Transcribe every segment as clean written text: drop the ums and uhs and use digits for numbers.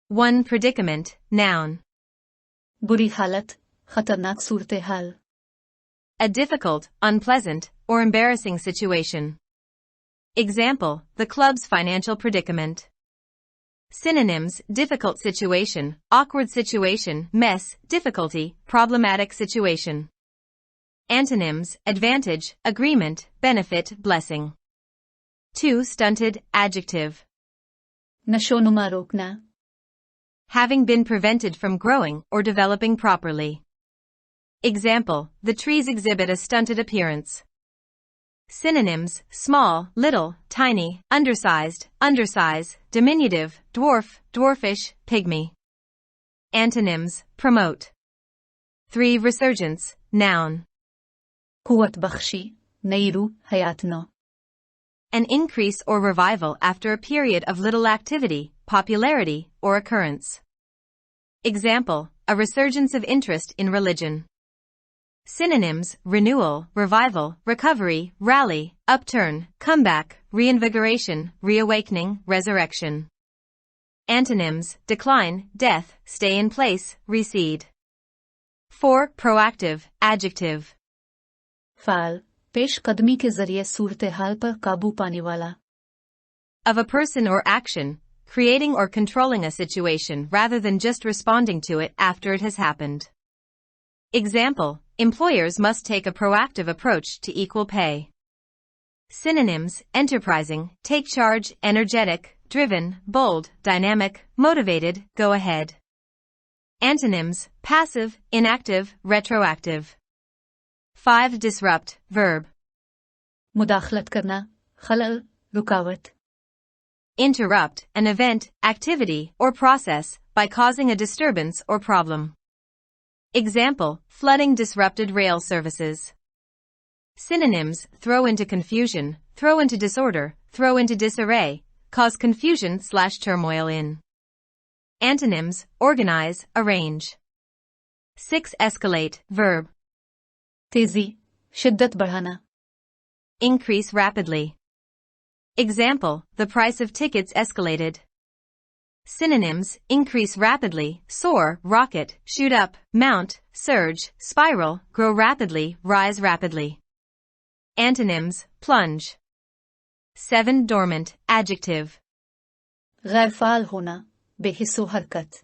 1 predicament, noun. बुरी हालत, खतरनाक सूरत हाल. A difficult, unpleasant, or embarrassing situation. Example, the club's financial predicament. Synonyms, difficult situation, awkward situation, mess, difficulty, problematic situation. Antonyms, advantage, agreement, benefit, blessing. 2 stunted, adjective. नशोनुमा रोकना. Having been prevented from growing or developing properly. Example, the trees exhibit a stunted appearance. Synonyms, small, little, tiny, undersized, undersize, diminutive, dwarf, dwarfish, pygmy. Antonyms, promote. 3 resurgence, noun. قوة بخشي, نيرو, حياتنا. An increase or revival after a period of little activity, popularity, or occurrence. Example, a resurgence of interest in religion. Synonyms, renewal, revival, recovery, rally, upturn, comeback, reinvigoration, reawakening, resurrection. Antonyms, decline, death, stay in place, recede. 4 proactive, adjective. फाल, पेशकदमी के जरिए सूरत हाल पर काबू पाने वाला. Of a person or action, creating or controlling a situation rather than just responding to it after it has happened. Example, employers must take a proactive approach to equal pay. Synonyms, enterprising, take charge, energetic, driven, bold, dynamic, motivated, go ahead. Antonyms, passive, inactive, retroactive. 5 disrupt, verb. मुदाखलत करना, खलल, रुकावट. Interrupt an event, activity, or process by causing a disturbance or problem. Example, flooding disrupted rail services. Synonyms, throw into confusion, throw into disorder, throw into disarray, cause confusion/turmoil in. Antonyms, organize, arrange. 6 escalate, verb. तेजी, शिद्दत बढ़ाना. Increase rapidly. Example, the price of tickets escalated. Synonyms, increase rapidly, soar, rocket, shoot up, mount, surge, spiral, grow rapidly, rise rapidly. Antonyms, plunge. 7 dormant, adjective. गैर फाल होना, बेहिस्सो हरकत.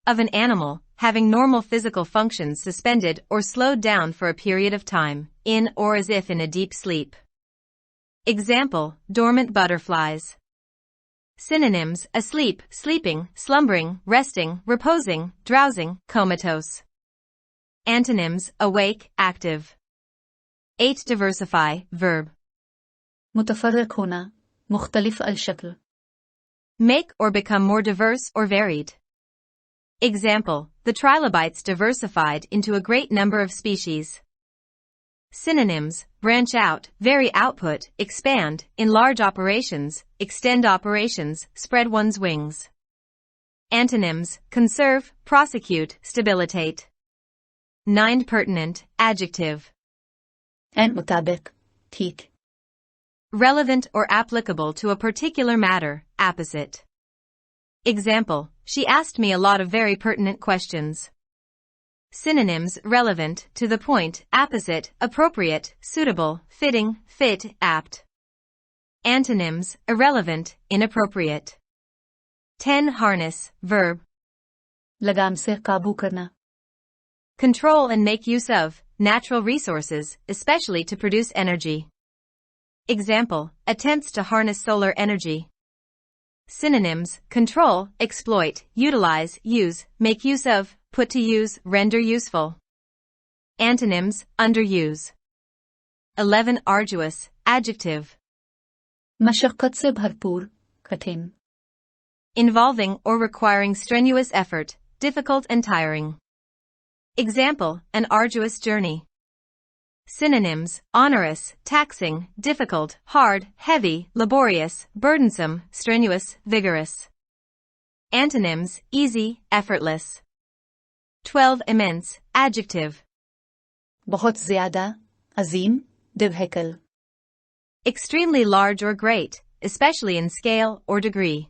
Of an animal, having normal physical functions suspended or slowed down for a period of time, in or as if in a deep sleep. Example, dormant butterflies. Synonyms, asleep, sleeping, slumbering, resting, reposing, drowsing, comatose. Antonyms, awake, active. 8 diversify, verb. मुतफर्रक होना, मुख्तलिफ अल-शक्ल. Make or become more diverse or varied. Example, the trilobites diversified into a great number of species. Synonyms, branch out, vary output, expand, enlarge operations, extend operations, spread one's wings. Antonyms, conserve, prosecute, stabilitate. 9 pertinent, adjective. N मुताबिक, ठीक. Relevant or applicable to a particular matter, apposite. Example, she asked me a lot of very pertinent questions. Synonyms, relevant, to the point, apposite, appropriate, suitable, fitting, fit, apt. Antonyms, irrelevant, inappropriate. 10 harness, verb. लगाम से काबू करना. Control and make use of natural resources, especially to produce energy. Example, attempts to harness solar energy. Synonyms, control, exploit, utilize, use, make use of, put to use, render useful. Antonyms, underuse. 11 arduous, adjective. मशक्क़त से भरपूर, कठिन. Involving or requiring strenuous effort, difficult and tiring. Example, an arduous journey. Synonyms, onerous, taxing, difficult, hard, heavy, laborious, burdensome, strenuous, vigorous. Antonyms, easy, effortless. 12 immense, adjective. बहुत ज़्यादा, अजीम, दिव्यकल. Extremely large or great, especially in scale or degree.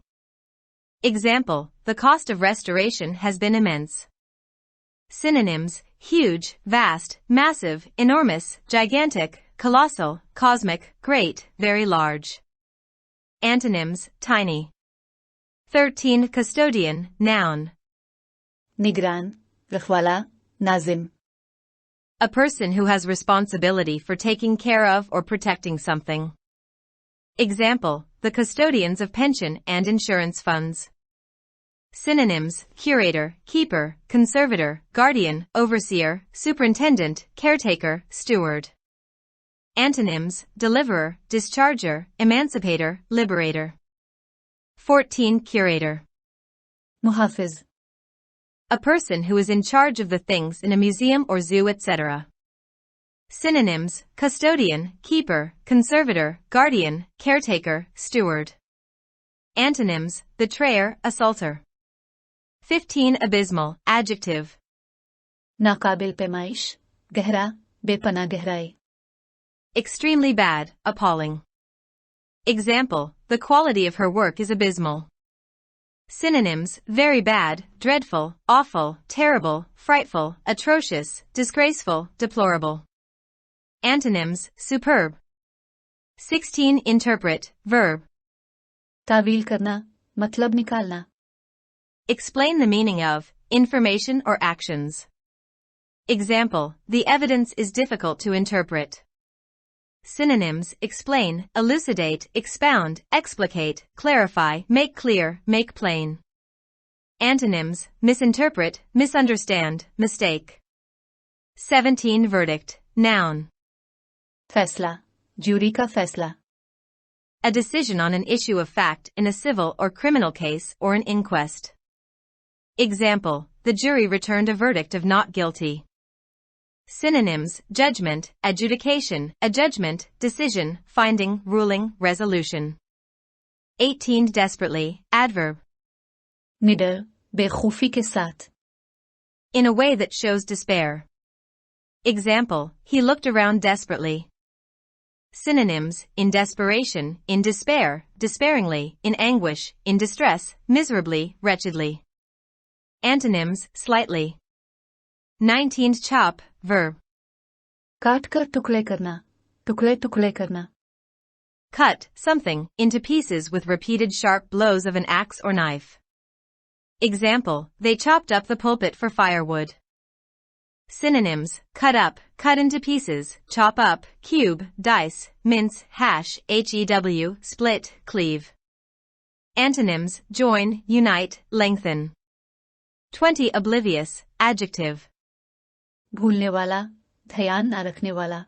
Example, the cost of restoration has been immense. Synonyms, huge, vast, massive, enormous, gigantic, colossal, cosmic, great, very large. Antonyms, tiny. 13. Custodian, noun. निगरान, रखवाला, Nazim. A person who has responsibility for taking care of or protecting something. Example, the custodians of pension and insurance funds. Synonyms, curator, keeper, conservator, guardian, overseer, superintendent, caretaker, steward. Antonyms, deliverer, discharger, emancipator, liberator. 14. Curator. मुहाफिज. A person who is in charge of the things in a museum or zoo, etc. Synonyms, custodian, keeper, conservator, guardian, caretaker, steward. Antonyms, betrayer, assaulter. 15. Abysmal, adjective. नाकाबिल पैमाइश, गहरा, बेपना गहराई. Extremely bad, appalling. Example, the quality of her work is abysmal. Synonyms, very bad, dreadful, awful, terrible, frightful, atrocious, disgraceful, deplorable. Antonyms, superb. 16. Interpret, verb. तावील करना, मतलब निकालना. Explain the meaning of, information or actions. Example, the evidence is difficult to interpret. Synonyms, explain, elucidate, expound, explicate, clarify, make clear, make plain. Antonyms, misinterpret, misunderstand, mistake. 17. Verdict, noun. फैसला, jury का फैसला. A decision on an issue of fact in a civil or criminal case or an inquest. Example, the jury returned a verdict of not guilty. Synonyms, judgment, adjudication, adjudgment, decision, finding, ruling, resolution. 18. Desperately, adverb. निडर, बेखौफी के साथ. In a way that shows despair. Example, he looked around desperately. Synonyms, in desperation, in despair, despairingly, in anguish, in distress, miserably, wretchedly. Antonyms, slightly. 19. Chop, verb. काट कर टुकड़े करना, टुकड़े टुकड़े करना. Cut, something, into pieces with repeated sharp blows of an axe or knife. Example, they chopped up the pulpit for firewood. Synonyms, cut up, cut into pieces, chop up, cube, dice, mince, hash, hew, split, cleave. Antonyms, join, unite, lengthen. 20. Oblivious, adjective. भूलने वाला, ध्यान न रखने वाला.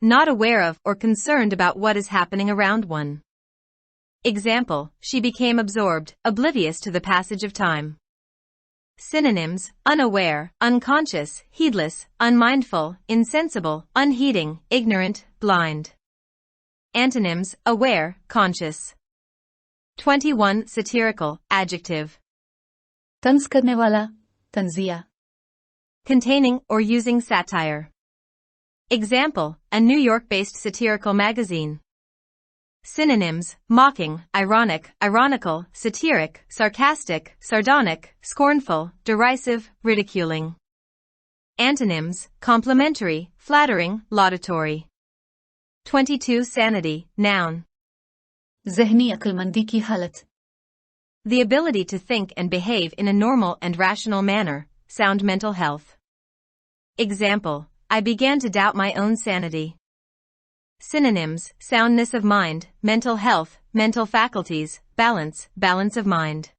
Not aware of or concerned about what is happening around one. Example, she became absorbed, oblivious to the passage of time. Synonyms, unaware, unconscious, heedless, unmindful, insensible, unheeding, ignorant, blind. Antonyms, aware, conscious. 21. Satirical, adjective. तंज करने वाला, तंजिया. Containing or using satire. Example, a New York-based satirical magazine. Synonyms, mocking, ironic, ironical, satiric, sarcastic, sardonic, scornful, derisive, ridiculing. Antonyms, complimentary, flattering, laudatory. 22. Sanity, noun. ज़हनी अक्लमंदी की हालत. The ability to think and behave in a normal and rational manner, sound mental health. Example, I began to doubt my own sanity. Synonyms, soundness of mind, mental health, mental faculties, balance, balance of mind.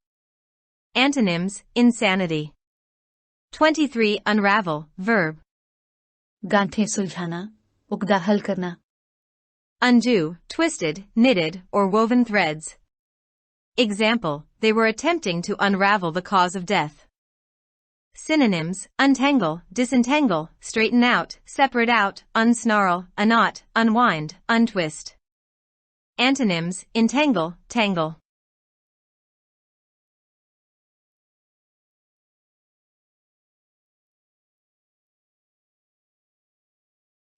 Antonyms, insanity. 23. Unravel, verb. गांठें सुलझाना, उगदा हल करना. Undo, twisted, knitted, or woven threads. Example, they were attempting to unravel the cause of death. Synonyms, untangle, disentangle, straighten out, separate out, unsnarl, unknot, unwind, untwist. Antonyms, entangle, tangle.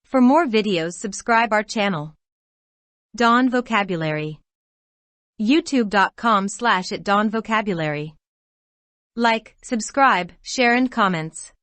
For more videos, subscribe our channel. Dawn Vocabulary. youtube.com/@dawnvocabulary. Like, subscribe, share and comments.